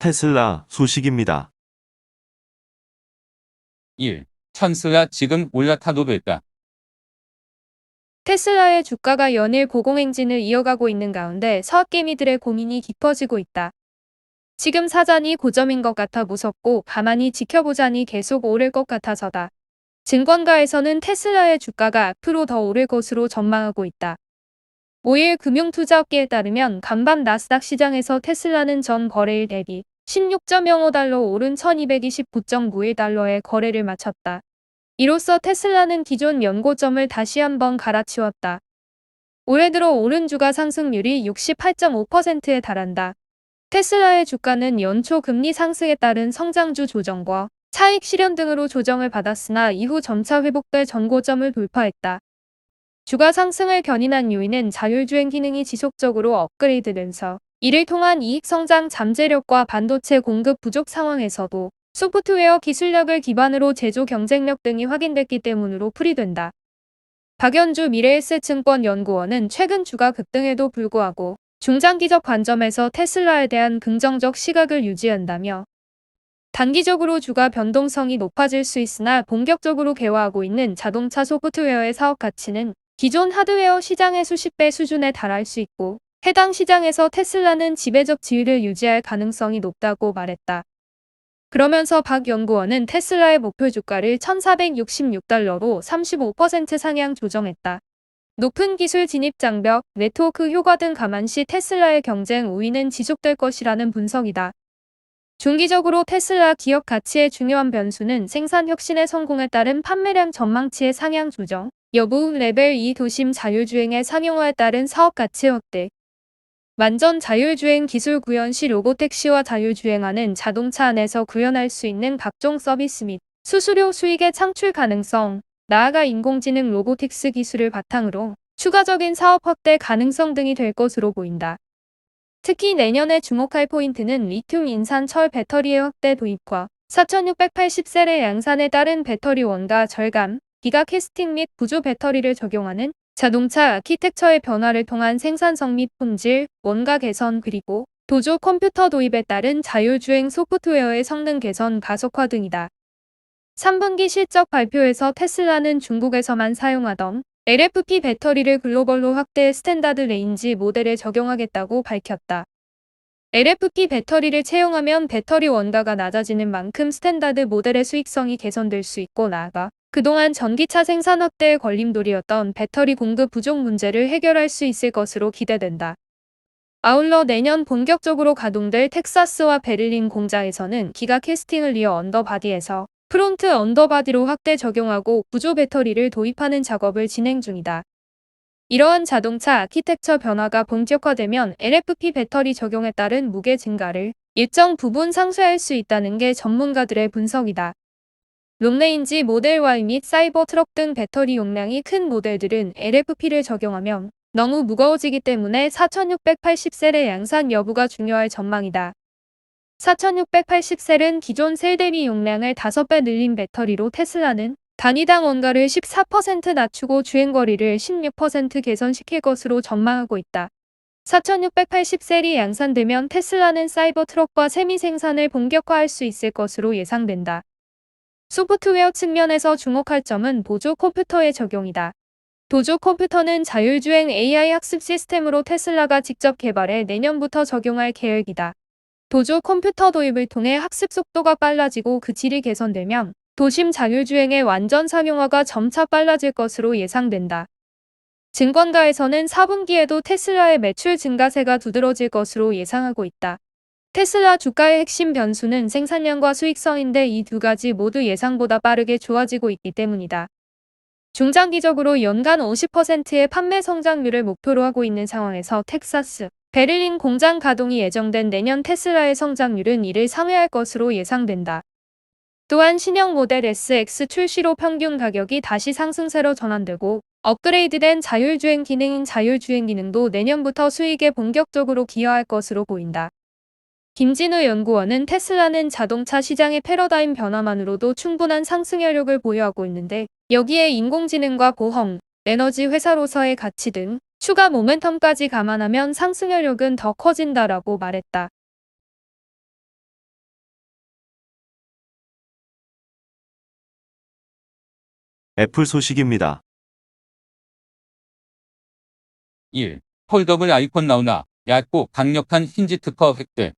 테슬라 소식입니다. 1. 테슬라 지금 올라타도 될까? 테슬라의 주가가 연일 고공행진을 이어가고 있는 가운데 서학개미들의 고민이 깊어지고 있다. 지금 사전이 고점인 것 같아 무섭고 가만히 지켜보자니 계속 오를 것 같아서다. 증권가에서는 테슬라의 주가가 앞으로 더 오를 것으로 전망하고 있다. 5일 금융투자업계에 따르면 간밤 나스닥 시장에서 테슬라는 전 거래일 대비 16.05달러 오른 1229.91달러에 거래를 마쳤다. 이로써 테슬라는 기존 연고점을 다시 한번 갈아치웠다. 올해 들어 오른 주가 상승률이 68.5%에 달한다. 테슬라의 주가는 연초 금리 상승에 따른 성장주 조정과 차익 실현 등으로 조정을 받았으나 이후 점차 회복돼 전고점을 돌파했다. 주가 상승을 견인한 요인은 자율주행 기능이 지속적으로 업그레이드되면서 이를 통한 이익 성장 잠재력과 반도체 공급 부족 상황에서도 소프트웨어 기술력을 기반으로 제조 경쟁력 등이 확인됐기 때문으로 풀이된다. 박연주 미래에셋증권 연구원은 최근 주가 급등에도 불구하고 중장기적 관점에서 테슬라에 대한 긍정적 시각을 유지한다며 단기적으로 주가 변동성이 높아질 수 있으나 본격적으로 개화하고 있는 자동차 소프트웨어의 사업 가치는 기존 하드웨어 시장의 수십 배 수준에 달할 수 있고 해당 시장에서 테슬라는 지배적 지위를 유지할 가능성이 높다고 말했다. 그러면서 박 연구원은 테슬라의 목표 주가를 1,466달러로 35% 상향 조정했다. 높은 기술 진입 장벽, 네트워크 효과 등 감안시 테슬라의 경쟁 우위는 지속될 것이라는 분석이다. 중기적으로 테슬라 기업 가치의 중요한 변수는 생산 혁신의 성공에 따른 판매량 전망치의 상향 조정, 여부, 레벨 2 도심 자율주행의 상용화에 따른 사업 가치 확대, 완전 자율주행 기술 구현 시 로보택시와 자율주행하는 자동차 안에서 구현할 수 있는 각종 서비스 및 수수료 수익의 창출 가능성, 나아가 인공지능 로보틱스 기술을 바탕으로 추가적인 사업 확대 가능성 등이 될 것으로 보인다. 특히 내년에 주목할 포인트는 리튬 인산철 배터리의 확대 도입과 4680셀의 양산에 따른 배터리 원가 절감, 기가 캐스팅 및 구조 배터리를 적용하는 자동차 아키텍처의 변화를 통한 생산성 및 품질, 원가 개선 그리고 도조 컴퓨터 도입에 따른 자율주행 소프트웨어의 성능 개선 가속화 등이다. 3분기 실적 발표에서 테슬라는 중국에서만 사용하던 LFP 배터리를 글로벌로 확대 스탠다드 레인지 모델에 적용하겠다고 밝혔다. LFP 배터리를 채용하면 배터리 원가가 낮아지는 만큼 스탠다드 모델의 수익성이 개선될 수 있고 나아가 그동안 전기차 생산 확대의 걸림돌이었던 배터리 공급 부족 문제를 해결할 수 있을 것으로 기대된다. 아울러 내년 본격적으로 가동될 텍사스와 베를린 공장에서는 기가 캐스팅을 이어 언더바디에서 프론트 언더바디로 확대 적용하고 구조 배터리를 도입하는 작업을 진행 중이다. 이러한 자동차 아키텍처 변화가 본격화되면 LFP 배터리 적용에 따른 무게 증가를 일정 부분 상쇄할 수 있다는 게 전문가들의 분석이다. 롱레인지 모델 Y 및 사이버 트럭 등 배터리 용량이 큰 모델들은 LFP를 적용하면 너무 무거워지기 때문에 4680셀의 양산 여부가 중요할 전망이다. 4680셀은 기존 셀 대비 용량을 5배 늘린 배터리로 테슬라는 단위당 원가를 14% 낮추고 주행거리를 16% 개선시킬 것으로 전망하고 있다. 4680셀이 양산되면 테슬라는 사이버 트럭과 세미 생산을 본격화할 수 있을 것으로 예상된다. 소프트웨어 측면에서 주목할 점은 도조 컴퓨터의 적용이다. 도조 컴퓨터는 자율주행 AI 학습 시스템으로 테슬라가 직접 개발해 내년부터 적용할 계획이다. 도조 컴퓨터 도입을 통해 학습 속도가 빨라지고 그 질이 개선되면 도심 자율주행의 완전 상용화가 점차 빨라질 것으로 예상된다. 증권가에서는 4분기에도 테슬라의 매출 증가세가 두드러질 것으로 예상하고 있다. 테슬라 주가의 핵심 변수는 생산량과 수익성인데 이 두 가지 모두 예상보다 빠르게 좋아지고 있기 때문이다. 중장기적으로 연간 50%의 판매 성장률을 목표로 하고 있는 상황에서 텍사스, 베를린 공장 가동이 예정된 내년 테슬라의 성장률은 이를 상회할 것으로 예상된다. 또한 신형 모델 SX 출시로 평균 가격이 다시 상승세로 전환되고 업그레이드된 자율주행 기능인 자율주행 기능도 내년부터 수익에 본격적으로 기여할 것으로 보인다. 김진우 연구원은 테슬라는 자동차 시장의 패러다임 변화만으로도 충분한 상승 여력을 보유하고 있는데 여기에 인공지능과 보험, 에너지 회사로서의 가치 등 추가 모멘텀까지 감안하면 상승 여력은 더 커진다라고 말했다. 애플 소식입니다. 1. 폴더블 아이폰 나오나 얇고 강력한 힌지 특허 획득.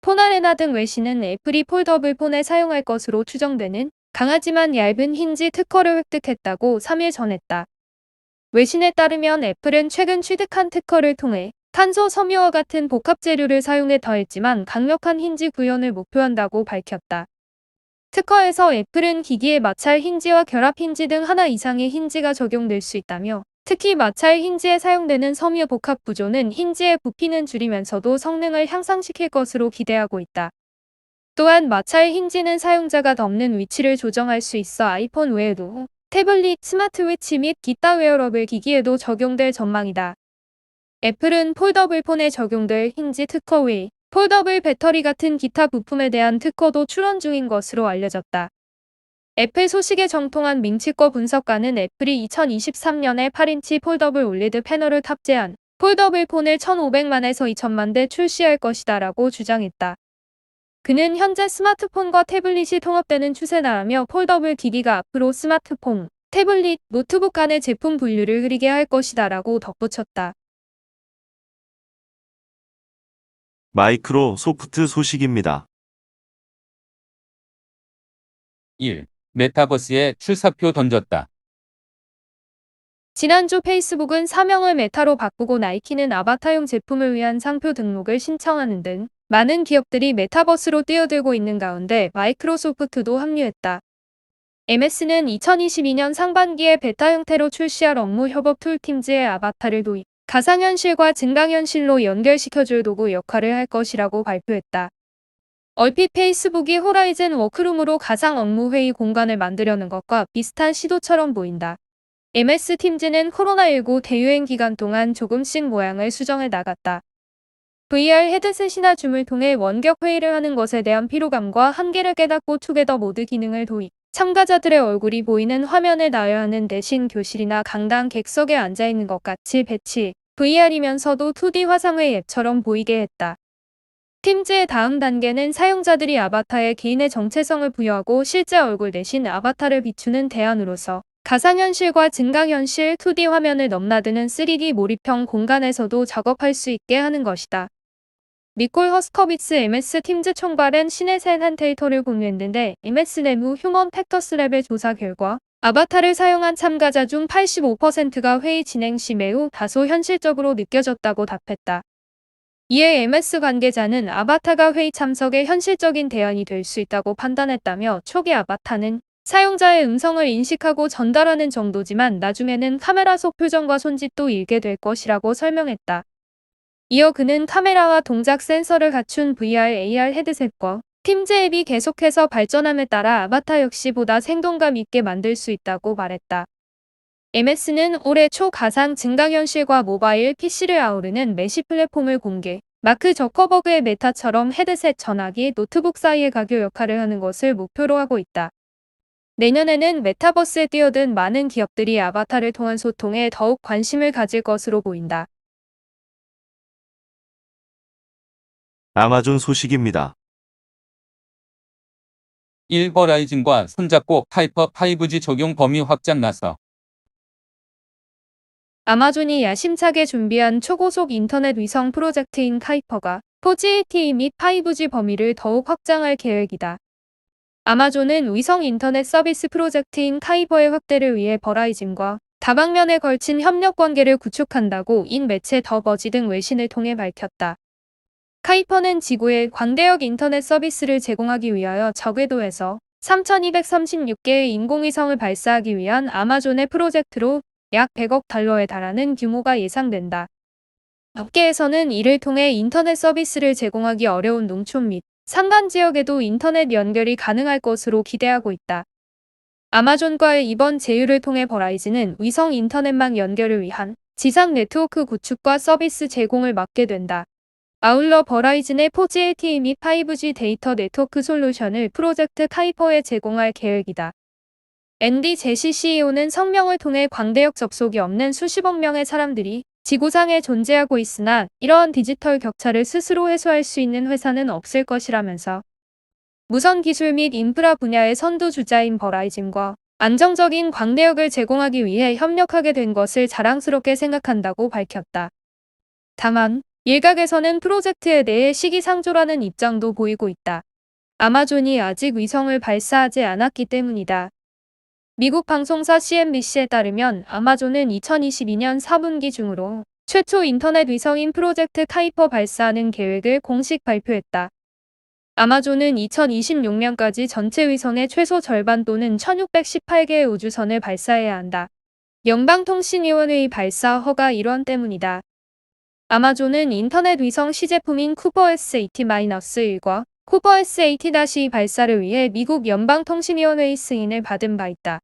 폰아레나 등 외신은 애플이 폴더블 폰에 사용할 것으로 추정되는 강하지만 얇은 힌지 특허를 획득했다고 3일 전했다. 외신에 따르면 애플은 최근 취득한 특허를 통해 탄소 섬유와 같은 복합 재료를 사용해 더했지만 강력한 힌지 구현을 목표한다고 밝혔다. 특허에서 애플은 기기에 마찰 힌지와 결합 힌지 등 하나 이상의 힌지가 적용될 수 있다며 특히 마찰 힌지에 사용되는 섬유 복합 구조는 힌지의 부피는 줄이면서도 성능을 향상시킬 것으로 기대하고 있다. 또한 마찰 힌지는 사용자가 덮는 위치를 조정할 수 있어 아이폰 외에도 태블릿, 스마트워치 및 기타 웨어러블 기기에도 적용될 전망이다. 애플은 폴더블 폰에 적용될 힌지 특허 외 폴더블 배터리 같은 기타 부품에 대한 특허도 출원 중인 것으로 알려졌다. 애플 소식에 정통한 민치과 분석가는 애플이 2023년에 8인치 폴더블 올리드 패널을 탑재한 폴더블 폰을 1,500만에서 2,000만 대 출시할 것이다라고 주장했다. 그는 현재 스마트폰과 태블릿이 통합되는 추세다라며 폴더블 기기가 앞으로 스마트폰, 태블릿, 노트북 간의 제품 분류를 흐리게 할 것이다라고 덧붙였다. 마이크로소프트 소식입니다. 1. 메타버스에 출사표 던졌다. 지난주 페이스북은 사명을 메타로 바꾸고 나이키는 아바타용 제품을 위한 상표 등록을 신청하는 등 많은 기업들이 메타버스로 뛰어들고 있는 가운데 마이크로소프트도 합류했다. MS는 2022년 상반기에 베타 형태로 출시할 업무 협업 툴 팀즈의 아바타를 도입, 가상현실과 증강현실로 연결시켜줄 도구 역할을 할 것이라고 발표했다. 얼핏 페이스북이 호라이즌 워크룸으로 가상 업무 회의 공간을 만들려는 것과 비슷한 시도처럼 보인다. MS 팀즈는 코로나19 대유행 기간 동안 조금씩 모양을 수정해 나갔다. VR 헤드셋이나 줌을 통해 원격 회의를 하는 것에 대한 피로감과 한계를 깨닫고 투게더 모드 기능을 도입, 참가자들의 얼굴이 보이는 화면을 나열하는 대신 교실이나 강당 객석에 앉아있는 것 같이 배치, VR이면서도 2D 화상회 앱처럼 보이게 했다. 팀즈의 다음 단계는 사용자들이 아바타에 개인의 정체성을 부여하고 실제 얼굴 대신 아바타를 비추는 대안으로서 가상현실과 증강현실 2D 화면을 넘나드는 3D 몰입형 공간에서도 작업할 수 있게 하는 것이다. 니콜 허스커비츠 MS 팀즈 총괄은 시네센한 데이터를 공유했는데 MS 내부 휴먼 팩터스 랩의 조사 결과 아바타를 사용한 참가자 중 85%가 회의 진행 시 매우 다소 현실적으로 느껴졌다고 답했다. 이에 MS 관계자는 아바타가 회의 참석에 현실적인 대안이 될 수 있다고 판단했다며 초기 아바타는 사용자의 음성을 인식하고 전달하는 정도지만 나중에는 카메라 속 표정과 손짓도 읽게 될 것이라고 설명했다. 이어 그는 카메라와 동작 센서를 갖춘 VR, AR 헤드셋과 팀즈 앱이 계속해서 발전함에 따라 아바타 역시 보다 생동감 있게 만들 수 있다고 말했다. MS는 올해 초 가상 증강현실과 모바일 PC를 아우르는 메시 플랫폼을 공개, 마크 저커버그의 메타처럼 헤드셋 전화기, 노트북 사이의 가교 역할을 하는 것을 목표로 하고 있다. 내년에는 메타버스에 뛰어든 많은 기업들이 아바타를 통한 소통에 더욱 관심을 가질 것으로 보인다. 아마존 소식입니다. 1. 버라이즌과 손잡고 파이퍼 5G 적용 범위 확장 나서. 아마존이 야심차게 준비한 초고속 인터넷 위성 프로젝트인 카이퍼가 4G LTE 및 5G 범위를 더욱 확장할 계획이다. 아마존은 위성 인터넷 서비스 프로젝트인 카이퍼의 확대를 위해 버라이즌과 다방면에 걸친 협력 관계를 구축한다고 인 매체 더 버지 등 외신을 통해 밝혔다. 카이퍼는 지구에 광대역 인터넷 서비스를 제공하기 위하여 저궤도에서 3,236개의 인공위성을 발사하기 위한 아마존의 프로젝트로 약 100억 달러에 달하는 규모가 예상된다. 업계에서는 이를 통해 인터넷 서비스를 제공하기 어려운 농촌 및 산간 지역에도 인터넷 연결이 가능할 것으로 기대하고 있다. 아마존과의 이번 제휴를 통해 버라이즌은 위성 인터넷망 연결을 위한 지상 네트워크 구축과 서비스 제공을 맡게 된다. 아울러 버라이즌의 4G LTE 및 5G 데이터 네트워크 솔루션을 프로젝트 카이퍼에 제공할 계획이다. 앤디 제시 CEO는 성명을 통해 광대역 접속이 없는 수십억 명의 사람들이 지구상에 존재하고 있으나 이러한 디지털 격차를 스스로 해소할 수 있는 회사는 없을 것이라면서 무선 기술 및 인프라 분야의 선두주자인 버라이즌과 안정적인 광대역을 제공하기 위해 협력하게 된 것을 자랑스럽게 생각한다고 밝혔다. 다만 일각에서는 프로젝트에 대해 시기상조라는 입장도 보이고 있다. 아마존이 아직 위성을 발사하지 않았기 때문이다. 미국 방송사 CNBC에 따르면 아마존은 2022년 4분기 중으로 최초 인터넷 위성인 프로젝트 카이퍼 발사하는 계획을 공식 발표했다. 아마존은 2026년까지 전체 위성의 최소 절반 또는 1618개의 우주선을 발사해야 한다. 연방통신위원회의 발사 허가 일원 때문이다. 아마존은 인터넷 위성 시제품인 쿠퍼 SAT-1과 쿠퍼 SAT-2 발사를 위해 미국 연방통신위원회의 승인을 받은 바 있다.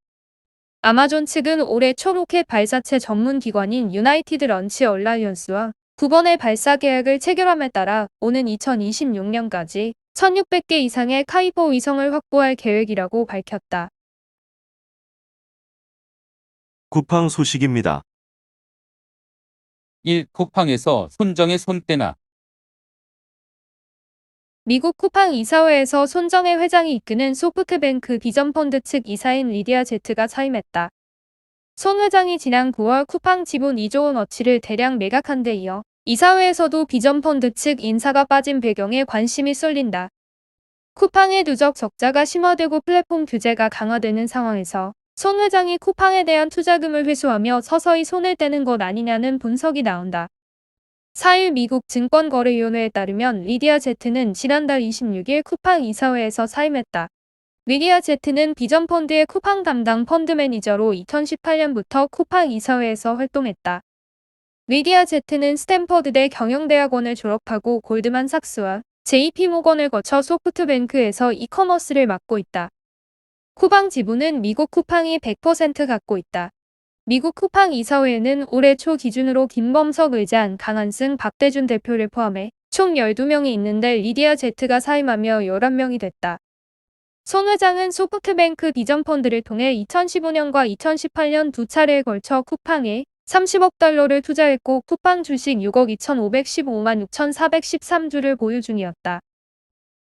아마존 측은 올해 초 로켓 발사체 전문 기관인 유나이티드 런치 얼라이언스와 9번의 발사 계약을 체결함에 따라 오는 2026년까지 1600개 이상의 카이퍼 위성을 확보할 계획이라고 밝혔다. 쿠팡 소식입니다. 1. 쿠팡에서 손정의 손떼나. 미국 쿠팡 이사회에서 손정혜 회장이 이끄는 소프트뱅크 비전펀드 측 이사인 리디아 제트가 사임했다. 손 회장이 지난 9월 쿠팡 지분 2조 원어치를 대량 매각한 데 이어 이사회에서도 비전펀드 측 인사가 빠진 배경에 관심이 쏠린다. 쿠팡의 누적 적자가 심화되고 플랫폼 규제가 강화되는 상황에서 손 회장이 쿠팡에 대한 투자금을 회수하며 서서히 손을 떼는 것 아니냐는 분석이 나온다. 4일 미국 증권거래위원회에 따르면 리디아 제트는 지난달 26일 쿠팡 이사회에서 사임했다. 리디아 제트는 비전펀드의 쿠팡 담당 펀드 매니저로 2018년부터 쿠팡 이사회에서 활동했다. 리디아 제트는 스탠퍼드대 경영대학원을 졸업하고 골드만삭스와 JP모건을 거쳐 소프트뱅크에서 이커머스를 맡고 있다. 쿠팡 지분은 미국 쿠팡이 100% 갖고 있다. 미국 쿠팡 이사회에는 올해 초 기준으로 김범석 의장, 강한승, 박대준 대표를 포함해 총 12명이 있는데 리디아 제트가 사임하며 11명이 됐다. 손 회장은 소프트뱅크 비전펀드를 통해 2015년과 2018년 두 차례에 걸쳐 쿠팡에 30억 달러를 투자했고 쿠팡 주식 6억 2,515만 6,413주를 보유 중이었다.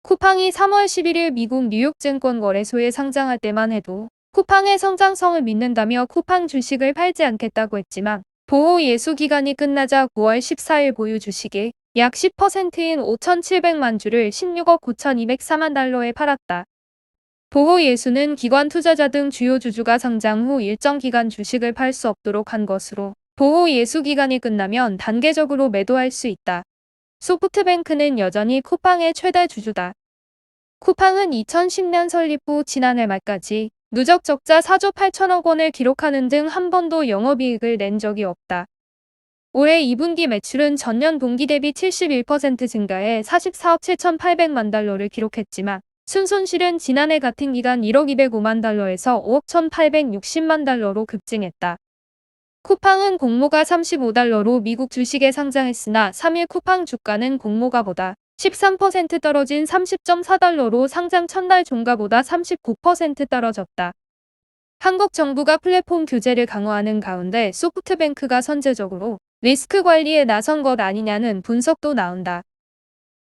쿠팡이 3월 11일 미국 뉴욕증권거래소에 상장할 때만 해도 쿠팡의 성장성을 믿는다며 쿠팡 주식을 팔지 않겠다고 했지만 보호 예수 기간이 끝나자 9월 14일 보유 주식의 약 10%인 5,700만 주를 16억 9,204만 달러에 팔았다. 보호 예수는 기관 투자자 등 주요 주주가 상장 후 일정 기간 주식을 팔 수 없도록 한 것으로 보호 예수 기간이 끝나면 단계적으로 매도할 수 있다. 소프트뱅크는 여전히 쿠팡의 최대 주주다. 쿠팡은 2010년 설립 후 지난해 말까지 누적 적자 4조 8천억 원을 기록하는 등 한 번도 영업이익을 낸 적이 없다. 올해 2분기 매출은 전년 동기 대비 71% 증가해 44억 7,800만 달러를 기록했지만 순손실은 지난해 같은 기간 1억 205만 달러에서 5억 1,860만 달러로 급증했다. 쿠팡은 공모가 35달러로 미국 주식에 상장했으나 3일 쿠팡 주가는 공모가보다 13% 떨어진 30.4달러로 상장 첫날 종가보다 39% 떨어졌다. 한국 정부가 플랫폼 규제를 강화하는 가운데 소프트뱅크가 선제적으로 리스크 관리에 나선 것 아니냐는 분석도 나온다.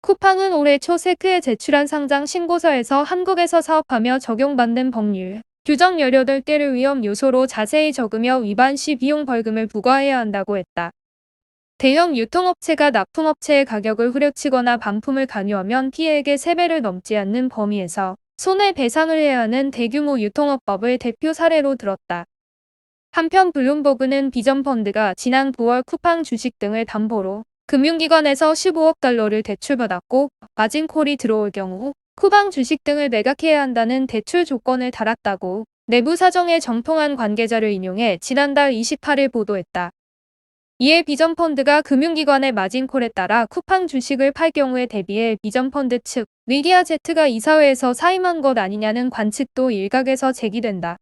쿠팡은 올해 초 세크에 제출한 상장 신고서에서 한국에서 사업하며 적용받는 법률, 규정 18개를 위험 요소로 자세히 적으며 위반 시 비용 벌금을 부과해야 한다고 했다. 대형 유통업체가 납품업체의 가격을 후려치거나 반품을 강요하면 피해액의 3배를 넘지 않는 범위에서 손해배상을 해야 하는 대규모 유통업법을 대표 사례로 들었다. 한편 블룸버그는 비전펀드가 지난 9월 쿠팡 주식 등을 담보로 금융기관에서 15억 달러를 대출받았고 마진콜이 들어올 경우 쿠팡 주식 등을 매각해야 한다는 대출 조건을 달았다고 내부 사정에 정통한 관계자를 인용해 지난달 28일 보도했다. 이에 비전펀드가 금융기관의 마진콜에 따라 쿠팡 주식을 팔 경우에 대비해 비전펀드 측 리디아 제트가 이사회에서 사임한 것 아니냐는 관측도 일각에서 제기된다.